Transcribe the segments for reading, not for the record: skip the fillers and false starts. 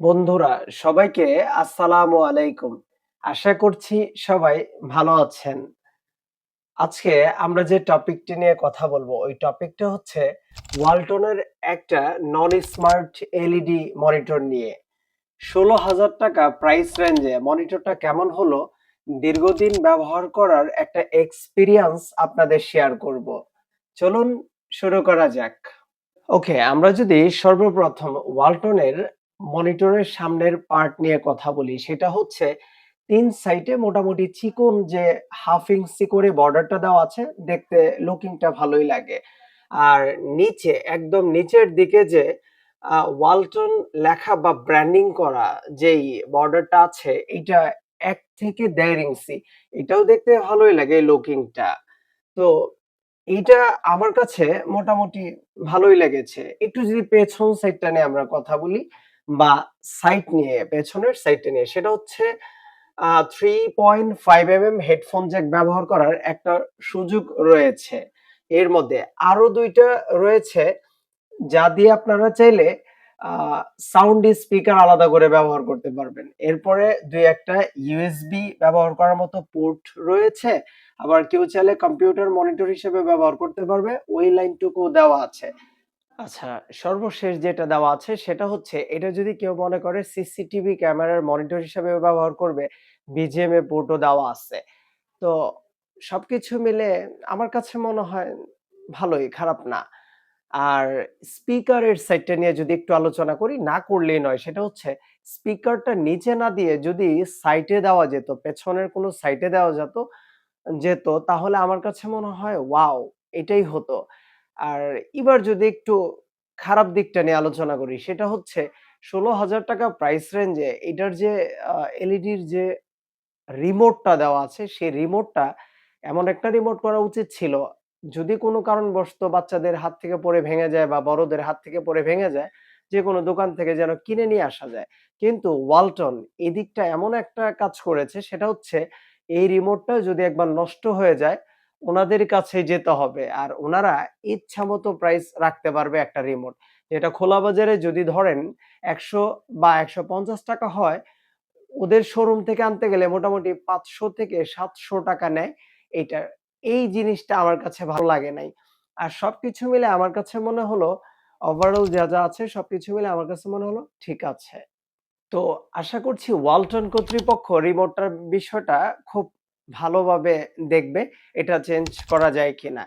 বন্ধুরা সবাইকে আসসালামু আলাইকুম। আশা করছি সবাই ভালো আছেন। আজকে আমরা যে টপিকটি নিয়ে কথা বলবো ওই টপিকটা হচ্ছে ওয়ালটনের একটা নন স্মার্ট এলইডি মনিটর নিয়ে। ১৬,০০০ টাকা প্রাইস রেঞ্জে মনিটরটা কেমন হলো দীর্ঘদিন ব্যবহার করার একটা এক্সপেরিয়েন্স আপনাদের শেয়ার করব। চলুন শুরু করা যাক। ওকে, আমরা যদি সর্বপ্রথম ওয়ালটনের মনিটরের সামনের পার্ট নিয়ে কথা বলি, সেটা হচ্ছে ৩ সাইডে মোটামুটি চিকন যে হাফ ইঞ্চি করে বর্ডারটা দেওয়া আছে, দেখতে লুকিংটা ভালোই লাগে। আর নিচে একদম নিচের দিকে যে ওয়ালটন লেখা বা ব্র্যান্ডিং করা যেই বর্ডারটা আছে, এইটা ১ থেকে ১.৫ ইঞ্চি। এটাও দেখতে ভালোই লাগে এই লুকিংটা। তো এইটা আমার কাছে মোটামুটি ভালোই লেগেছে। একটু যদি পেছন সাইডটা নিয়ে আমরা কথা বলি বা সাইড নিয়ে, পেছনের সাইডটা নিয়ে, সেটা হচ্ছে 3.5 হেডফোন জ্যাক ব্যবহার করার একটা সুযোগ রয়েছে। এর মধ্যে আরো ২ টা রয়েছে যা দিয়ে আপনারা চাইলে আ সাউন্ড স্পিকার আলাদা করে ব্যবহার করতে পারবেন। এরপরে ২-১ টা ইউএসবি ব্যবহার করার মতো পোর্ট রয়েছে। আবার কেউ চাইলে কম্পিউটার মনিটর হিসেবে ব্যবহার করতে পারবে। ওই লাইনটুকু দেওয়া আছে। আচ্ছা, সর্বশেষ যেটা দেওয়া আছে সেটা হচ্ছে এটা যদি কেউ মনে করে সিসিটিভি ক্যামেরার মনিটর হিসেবে ব্যবহার করবে, বিজিএমএ পোর্টও দেওয়া আছে। তো সবকিছু মিলে আমার কাছে মনে হয় ভালোই, খারাপ না। আর স্পিকারের সাইডটা নিয়ে যদি একটু আলোচনা করি, না করলেই নয়। সেটা হচ্ছে স্পিকারটা নিচে না দিয়ে যদি সাইডে দেওয়া যেত, পেছনের কোনো সাইডে দেওয়া যেত তাহলে আমার কাছে মনে হয় ওয়াও! এটাই হতো। আর এবার যদি একটু খারাপ দিকটা নিয়ে আলোচনা করি সেটা হচ্ছে ৳১৬,০০০ প্রাইস রেঞ্জে এটার যে আ এলইডির যে রিমোটটা দেওয়া আছে, সেই রিমোটটা এমন একটা রিমোট করা উচিত ছিল, যদি কোনো কারণবশত বাচ্চাদের হাত থেকে পড়ে ভেঙে যায় বা বড়দের হাত থেকে পড়ে ভেঙে যায়, যেকোনো দোকান থেকে যেন কিনে নিয়ে আসা যায়। কিন্তু ওয়ালটন এদিকটা এমন একটা কাজ করেছে সেটা হচ্ছে এই রিমোটটা যদি একবার নষ্ট হয়ে যায়, উনাদের কাছেই যেতে হবে। আর উনারা ইচ্ছামত প্রাইস রাখতে পারবে একটা রিমোট। যেটা খোলা বাজারে যদি ধরেন ১০০ বা ৳১৫০ হয়, ওদের শোরুম থেকে আনতে গেলে মোটামুটি ৳৫০০ থেকে ৳৭০০ নেয় এইটার। এই জিনিসটা আমার কাছে ভালো লাগে নাই। আর সবকিছু মিলে আমার কাছে মনে হলো ওভারঅল যা আছে সবকিছু মিলে আমার কাছে মনে হলো ঠিক আছে। তো আশা করছি ওয়ালটন কর্তৃপক্ষ রিমোটটার বিষয়টা খুব ভালোভাবে দেখবে, এটা চেঞ্জ করা যায় কিনা।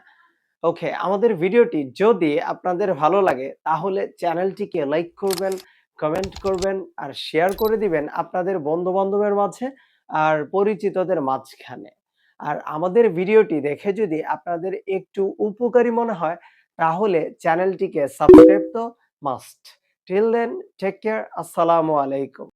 ওকে, আমাদের ভিডিওটি যদি আপনাদের ভালো লাগে তাহলে চ্যানেলটিকে লাইক করবেন, কমেন্ট করবেন আর শেয়ার করে দিবেন আপনাদের বন্ধু-বান্ধবের মাঝে আর পরিচিতদের মাঝখানে। আর আমাদের ভিডিওটি দেখে যদি আপনাদের একটু উপকারী মনে হয় তাহলে চ্যানেলটিকে সাবস্ক্রাইব তো must. Till then take care. আসসালামু আলাইকুম।